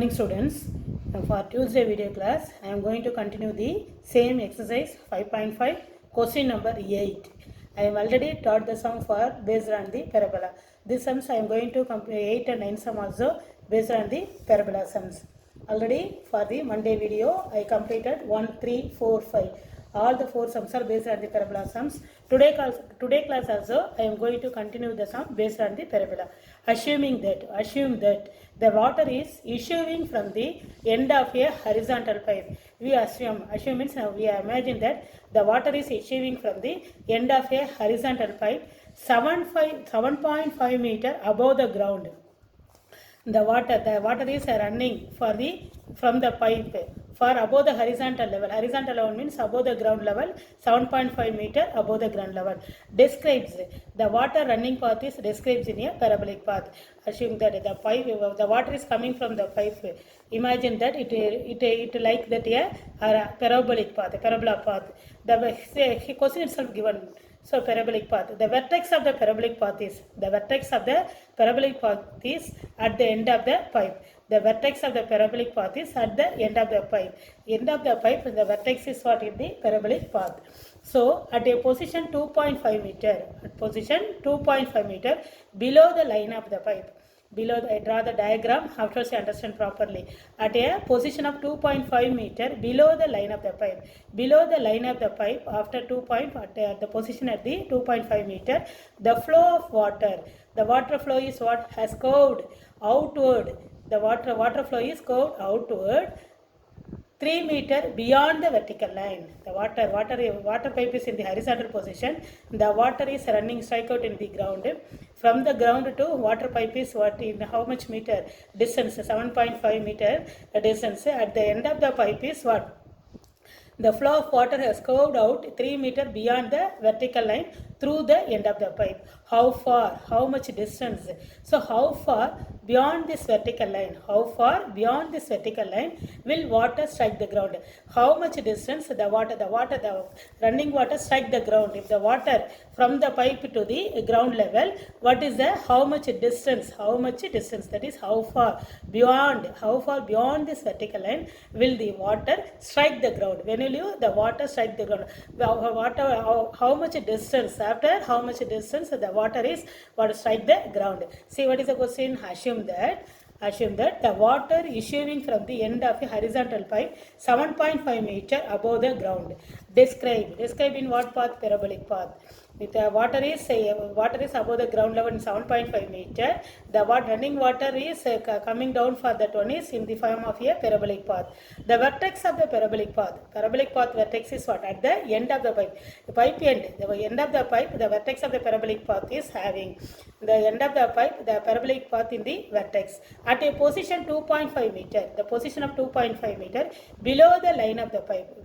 morning students. For Tuesday video class I am going to continue the same exercise 5.5 question number 8. I am already taught the sum for based on the parabola. These sums I am going to complete 8 and 9 sum also based on the parabola sums. Already for the Monday video I completed 1, 3, 4, 5. All the 4 sums are based on the parabola sums. Today class also I am going to continue the sum based on the parabola. Assume that the water is issuing from the end of a horizontal pipe. We assume means we imagine that the water is issuing from the end of a horizontal pipe 7.5 meter above the ground. The water is running from the pipe for above the horizontal level. Horizontal level means above the ground level, 7.5 meter above the ground level. Describes the water running path is describes in a parabolic path. Assume that the water is coming from the pipe. Imagine that it like that a parabolic path, a parabola path. The question itself given. So parabolic path. The vertex of the parabolic path is at the end of the pipe. The vertex of the parabolic path is at the end of the pipe. End of the pipe, the vertex is what in the parabolic path. So at a position 2.5 meter, below the line of the pipe. I draw the diagram after you understand properly. At a position of 2.5 meter below the line of the pipe. Below the line of the pipe, after at the position at the 2.5 meter, the flow of water. The water flow is what has curved outward. The water flow is curved outward 3 meter beyond the vertical line. The water pipe is in the horizontal position. The water is running straight out in the ground. From the ground to water pipe is what in how much meter distance? 7.5 meter distance. At the end of the pipe is what? The flow of water has curved out 3 meter beyond the vertical line through the end of the pipe. How far? How much distance? So how far beyond this vertical line? How far beyond this vertical line will water strike the ground? How much distance the running water strike the ground? If the water from the pipe to the ground level, what is the how much distance? That is how far beyond this vertical line will the water strike the ground? When will the water strike the ground? How much distance? After how much distance the water strike the ground? See what is the question? Assume that the water issuing from the end of a horizontal pipe 7.5 meter above the ground. Describe in what path? Parabolic path. If the water is above the ground level in 7.5 meter, the running water is coming down for that one is in the form of a parabolic path. The vertex of the parabolic path vertex is what? At the end of the pipe. The end of the pipe, the vertex of the parabolic path is having the end of the pipe, the parabolic path in the vertex. At a position 2.5 meter, the position of 2.5 meter below the line of the pipe,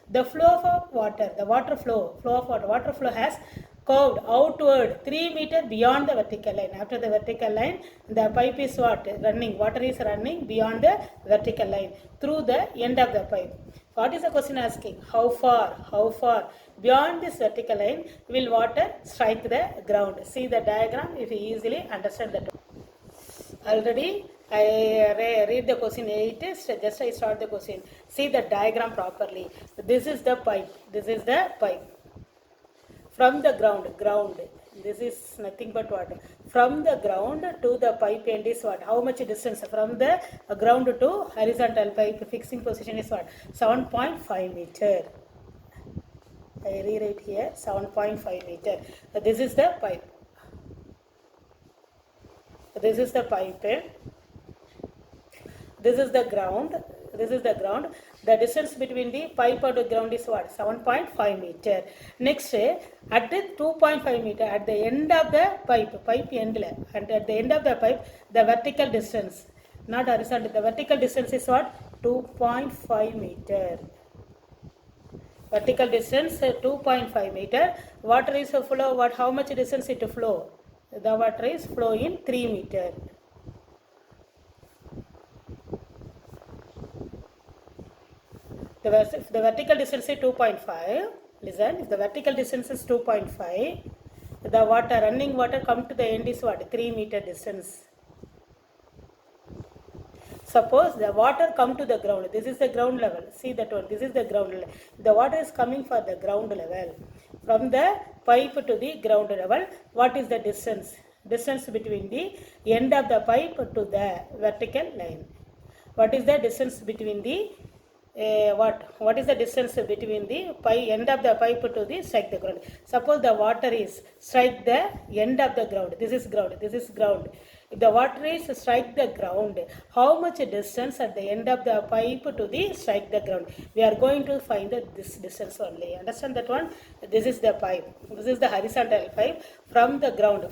the flow of water, the water flow has curved outward 3 meter beyond the vertical line. After the vertical line, the pipe is what? Water is running beyond the vertical line through the end of the pipe. What is the question asking? How far beyond this vertical line will water strike the ground? See the diagram if you easily understand that. Already I read the question 8, just I start the question. See the diagram properly. This is the pipe. From the ground. This is nothing but what? From the ground to the pipe end is what? How much distance? From the ground to horizontal pipe fixing position is what? 7.5 meter. I rewrite here 7.5 meter. This is the pipe. This is the ground. The distance between the pipe and the ground is what? 7.5 meter. Next, at the 2.5 meter, at the end of the pipe end, and at the end of the pipe, the vertical distance, not horizontal, the vertical distance is what? 2.5 meter. Vertical distance 2.5 meter. Water is flow. How much distance it flow? The water is flow in 3 meter. If the vertical distance is 2.5, listen, if the vertical distance is 2.5, the running water come to the end is what? 3 meter distance. Suppose the water come to the ground. This is the ground level. See that one. This is the ground level. The water is coming for the ground level. From the pipe to the ground level, what is the distance? Distance between the end of the pipe to the vertical line. What is the distance between the what is the distance between the end of the pipe to the strike the ground? Suppose the water is strike the end of the ground. This is ground. This is ground. If the water is strike the ground, how much distance at the end of the pipe to the strike the ground? We are going to find this distance only. Understand that one? This is the pipe. This is the horizontal pipe from the ground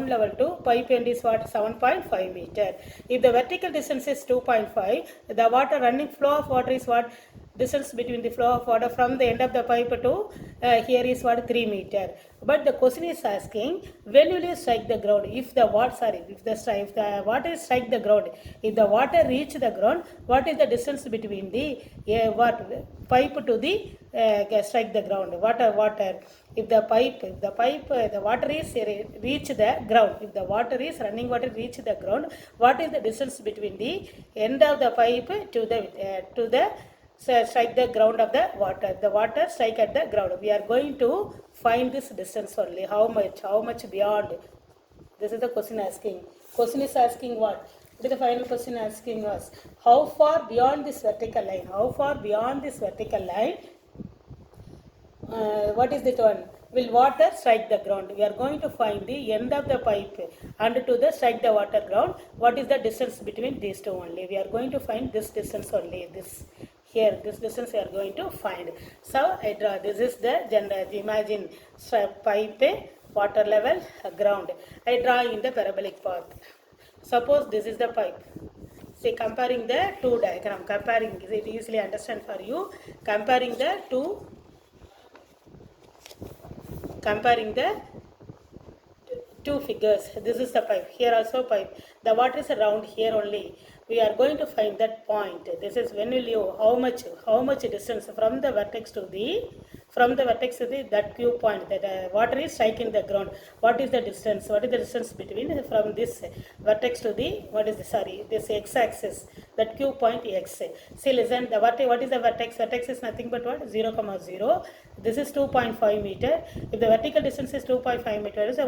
level to pipe end is what? 7.5 meter. If the vertical distance is 2.5, the water running flow of water is what? Distance between the flow of water from the end of the pipe to here is what? 3 meter. But the question is asking, when will you strike the ground? If the water is strike the ground, if the water reach the ground, what is the distance between the pipe to the strike the ground? Water. If the water is reach the ground, if the water is running water reach the ground, what is the distance between the end of the pipe to the strike the ground of the water? The water strike at the ground. We are going to find this distance only. How much beyond? This is the question asking. Question is asking what? What is the final question asking us? How far beyond this vertical line? How far beyond this vertical line? What is that one? Will water strike the ground? We are going to find the end of the pipe and to the strike the water ground. What is the distance between these two only? We are going to find this distance only. This distance we are going to find. So I draw. This is the general. Imagine pipe, water level, ground. I draw in the parabolic path. Suppose this is the pipe. See, comparing the two diagram. Comparing, is it easily understand for you? Comparing the two figures. This is the pipe. Here also pipe. The water is around here only. We are going to find that point. This is when will you, how much distance from the vertex to that Q point, that water is striking the ground. What is the distance? What is the distance between from this vertex to the this x-axis, that Q point x. See, listen, what is the vertex? Vertex is nothing but what? 0, 0. This is 2.5 meter. If the vertical distance is 2.5 meters, the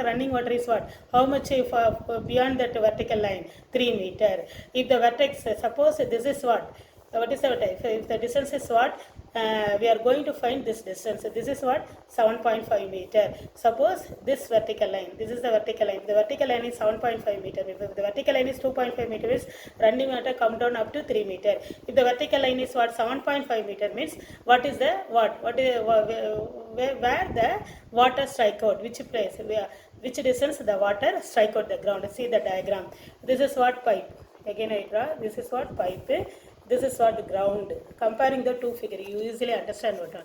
running water is what? How much beyond that vertical line? 3 meter. If the vertex, suppose this is what? What is the vertex? If the distance is what? We are going to find this distance. This is what? 7.5 meter. Suppose this vertical line. This is the vertical line. The vertical line is 7.5 meter. If the vertical line is 2.5 meters, running water come down up to 3 meter. If the vertical line is what? 7.5 meter means what is the what? What is where the water strike out? Which place? Which distance the water strike out the ground? See the diagram. This is what? Pipe. Again I draw. This is what? Pipe. This is what? Ground. Comparing the two figures, you easily understand what one.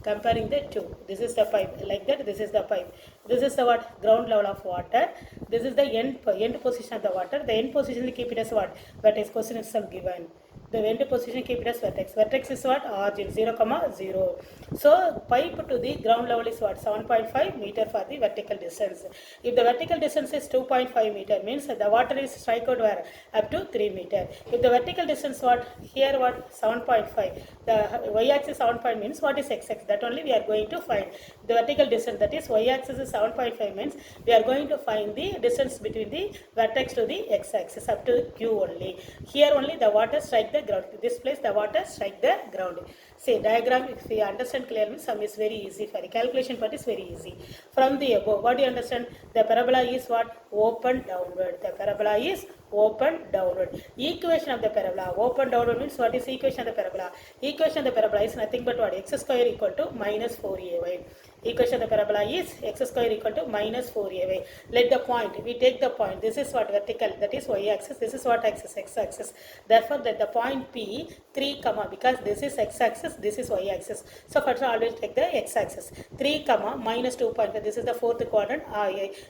Comparing the two. This is the pipe. Like that, this is the pipe. This is the what? Ground level of water. This is the end position of the water. The end position keep it as what? But is question itself given. The end position keep it as vertex. Vertex is what? Origin 0, 0. So pipe to the ground level is what? 7.5 meter for the vertical distance. If the vertical distance is 2.5 meter means the water is strike out where? Up to 3 meter. If the vertical distance what? Here what? 7.5. The y-axis 7.5 means what is x-axis? That only we are going to find. The vertical distance, that is y-axis is 7.5 means we are going to find the distance between the vertex to the x-axis up to Q only. Here only the water strike the ground. This place the water strike the ground. Say diagram, if you understand clearly, sum is very easy for the calculation part is very easy. From the above, what do you understand? The parabola is what? Open downward. The parabola is open downward. Equation of the parabola. Open downward means what is equation of the parabola? Equation of the parabola is nothing but what? X square equal to minus 4ay. Equation of the parabola is x square equal to minus 4ay. Let the point, we take the point. This is what? Vertical, that is y-axis. This is what axis? X-axis. Therefore, let the point P 3, because this is x-axis, this is y-axis. So, first always take the x-axis. 3, minus 2.5. This is the fourth quadrant.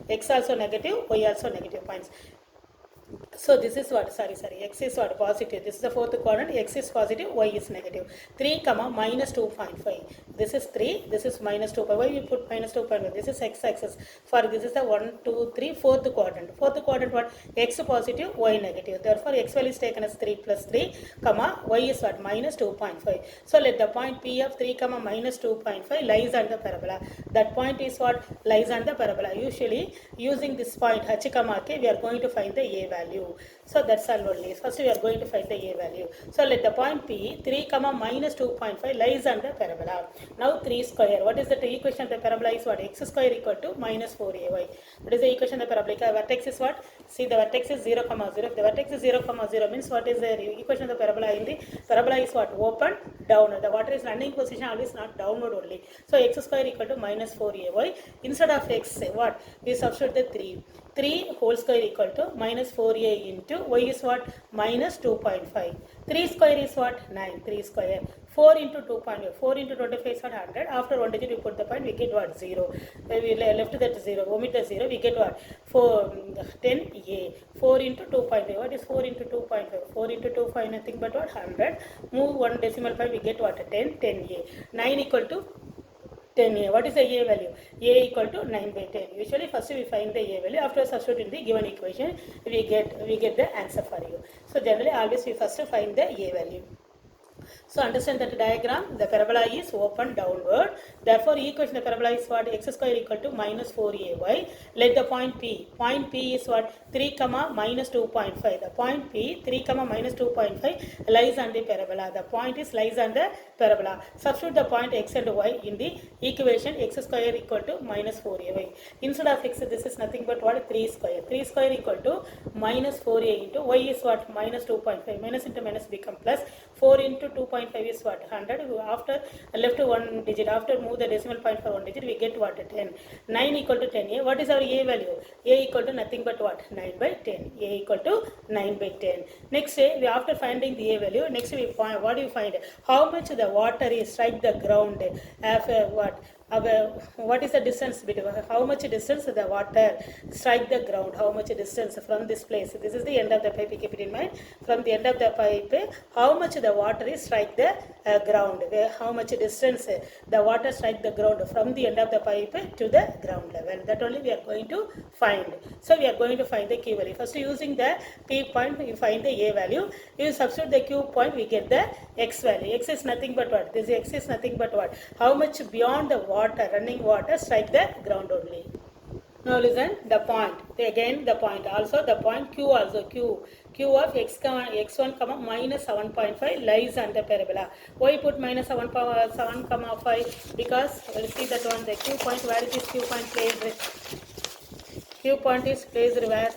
X also negative, y also negative points. So this is what, sorry, x is what, positive. This is the fourth quadrant, x is positive, y is negative. 3 comma minus 2.5. This is 3, this is minus 2. Why we put minus 2.5? This is x-axis. For this is the 1, 2, 3, fourth quadrant. Fourth quadrant what? X positive, y negative. Therefore x value is taken as 3 plus 3, comma y is what? Minus 2.5. So let the point P of 3 comma minus 2.5 lies on the parabola. That point is what? Lies on the parabola. Usually using this point h comma k, we are going to find the a value. So that's all only. First we are going to find the a value. So let the point P 3 comma minus 2.5 lies on the parabola. Now 3 square. What is the equation of the parabola is what? X square equal to minus 4ay. What is the equation of the parabola? Vertex is what? See, the vertex is 0 comma 0. If the vertex is 0 comma 0 means what is the equation of the parabola? In the parabola is what? Open, down. The water is running position always not downward only. So x square equal to minus 4ay. Instead of x, what? We substitute the 3. 3 whole square equal to minus 4a into y is what? Minus 2.5. 3 square is what? 9. 3 square. 4 into 2.5. 4 into 25 is what? 100. After 1 digit we put the point, we get what? 0. We left that 0. Omit the 0. We get what? 10a. 4 into 2.5. What is 4 into 2.5? 4 into 2.5 nothing but what? 100. Move 1 decimal point, we get what? 10a. 9 equal to 10a. What is the a value? A equal to 9 by 10. Usually first we find the a value. After substituting the given equation, we get the answer for you. So generally always we first find the a value. So understand that diagram, the parabola is open downward. Therefore, equation of the parabola is what? X square equal to minus 4ay. Let the point P. Point P is what? 3 comma minus 2.5. The point P 3 comma minus 2.5 lies on the parabola. The point is lies on the parabola. Substitute the point x and y in the equation x square equal to minus 4ay. Instead of x, this is nothing but what? 3 square. 3 square equal to minus 4a into y is what? Minus 2.5. Minus into minus become plus. 4 into 2.5 is what? 100. After left one digit, after move the decimal point for one digit, we get what? 10. 9 equal to 10a. What is our a value? A equal to nothing but what? 9 by 10. A equal to 9 by 10. Next, after finding the a value, next we find, what do you find? How much the water is strike the ground? What? What is the distance between, how much distance the water strike the ground, how much distance from this place? This is the end of the pipe, keep it in mind. From the end of the pipe, how much the water is strike the ground, how much distance the water strike the ground from the end of the pipe to the ground level. That only we are going to find. So we are going to find the Q value. First using the P point, we find the A value. You substitute the Q point, we get the X value. X is nothing but what? This X is nothing but what? How much beyond the water, running water, strike the ground only. Now listen, the point. Again the point. Also the point Q also. Q of x1 comma minus 7.5 lies on the parabola. Why put minus 7 comma 5? Because we'll see that one. The Q point, where is this Q point placed? Q point is placed where?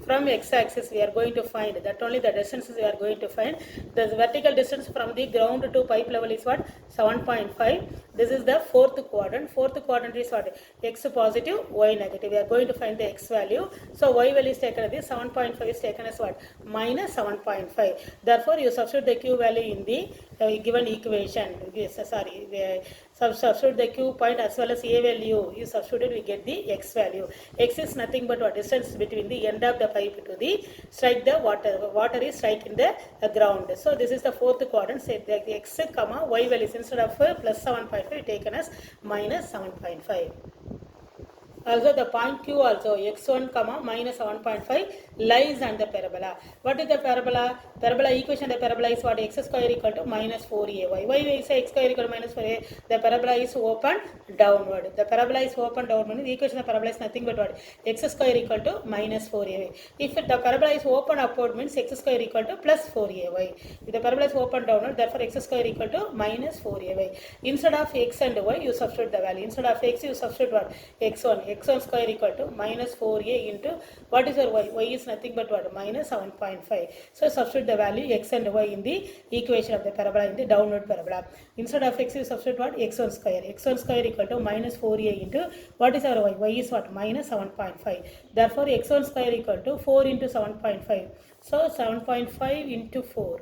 From x-axis we are going to find, that only the distances we are going to find. The vertical distance from the ground to pipe level is what? 7.5. This is the fourth quadrant. Fourth quadrant is what? X positive, y negative. We are going to find the x value. So y value is taken as this, 7.5 is taken as what? Minus 7.5. Therefore you substitute the q value in the given equation. Substitute the q point as well as a value. You substitute, we get the x value. X is nothing but what? Distance between the end of the pipe to the strike the water. Water is strike in the ground. So this is the fourth quadrant. Say the x comma y values instead of plus 7.5 taken as minus 7.5. Also the point Q also x1 comma minus 7.5 lies on the parabola. What is the parabola? Parabola equation of the parabola is what? X square equal to minus 4ay. Why we say x square equal to minus 4a? The parabola is open downward. The parabola is open downward. The equation of the parabola is nothing but what? X square equal to minus 4ay. If the parabola is open upward means x square equal to plus 4ay. If the parabola is open downward, therefore x square equal to minus 4ay. Instead of x and y, you substitute the value. Instead of x, you substitute what? x1. x1 square equal to minus 4a into what is your y? Y is nothing but what? Minus 7.5. So substitute the value x and y in the equation of the parabola, in the downward parabola. Instead of x, you substitute what? x1 square. x1 square equal to minus 4a into what is our y? Y is what? Minus 7.5. Therefore x1 square equal to 4 into 7.5. So 7.5 into 4.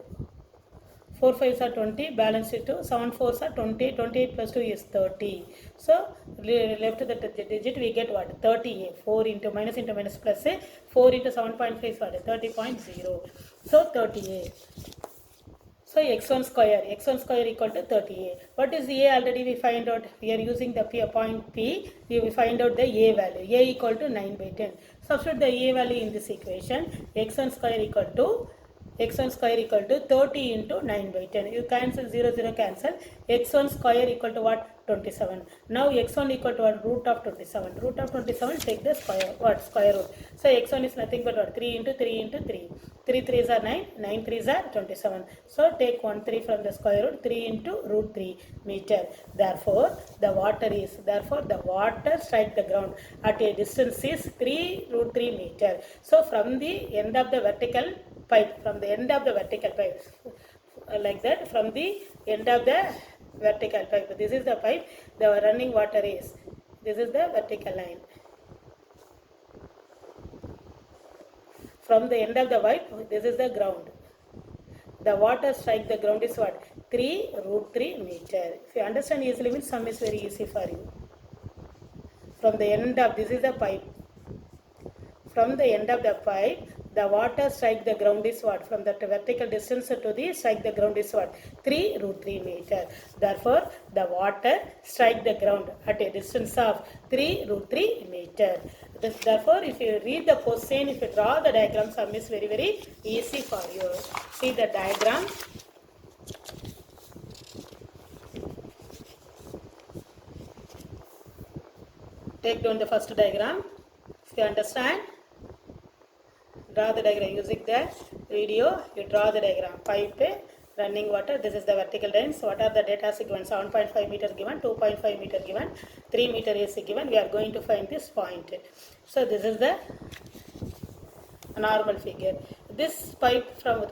4 5s are 20, balance is 2, 7 4s are 20, 28 plus 2 is 30. So left the digit, we get what? 30a. 4 into minus plus a, 4 into 7.5 is what? 30.0. So 30a. So x1 square equal to 30a. What is the a? Already we find out. We are using the point P. We find out the a value. A equal to 9 by 10. Substitute the a value in this equation. x1 square equal to 30 into 9 by 10. You cancel 0 cancel. x1 square equal to what? 27. Now x1 equal to what? Root of 27. Root of 27, take the square root. So x1 is nothing but what? 3 into 3 into 3. 3 3s are 9, 9 3s are 27. So take 1 3 from the square root, 3 into root 3 meter. Therefore the water strike the ground at a distance is 3 root 3 meter. So from the end of the vertical pipe, like that, from the end of the vertical pipe, this is the pipe, the running water is, this is the vertical line. From the end of the pipe, this is the ground. The water strike the ground is what? 3 root 3 meter. If you understand easily, means sum is very easy for you. From the end of, this is the pipe. From the end of the pipe, the water strike the ground is what? From the vertical distance to the strike the ground is what? 3 root 3 meter. Therefore, the water strike the ground at a distance of 3 root 3 meter. Therefore, if you read the question, if you draw the diagram, sum is very, very easy for you. See the diagram. Take down the first diagram. If you understand, draw the diagram using the video. You draw the diagram. Pipe, running water. This is the vertical lines. What are the data given? 7.5 meters given, 2.5 meter given, 3 meter is given. We are going to find this point. So this is the normal figure. This pipe from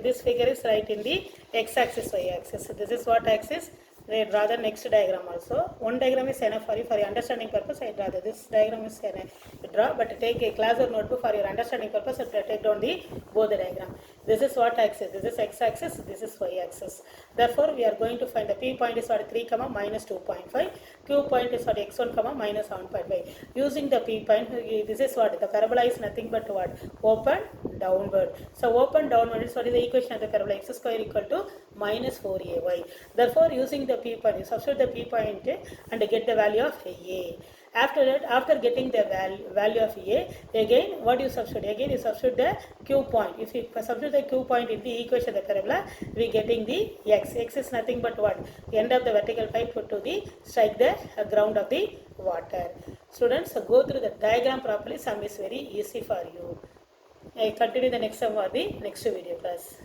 this figure is right in the x-axis, y-axis. This is what axis? I draw the next diagram also. One diagram is enough for you. For your understanding purpose, I draw this diagram is enough. Draw, but take a class or notebook for your understanding purpose. Take down both the diagram. This is what axis? This is x-axis. This is y-axis. Therefore, we are going to find the P point is what? 3, minus 2.5. Q point is what? x1, minus 7.5. Using the P point, this is what? The parabola is nothing but what? Open downward. So open downward is what is the equation of the parabola? X square equal to minus 4ay. Therefore, using the P point, you substitute the P point and get the value of a. After that, after getting the value of a, again what you substitute? Again you substitute the Q point. If you substitute the Q point in the equation of the parabola, we getting the x. X is nothing but what? End of the vertical pipe to the strike the ground of the water. Students, go through the diagram properly. Sum is very easy for you. I continue the next sum or the next video class.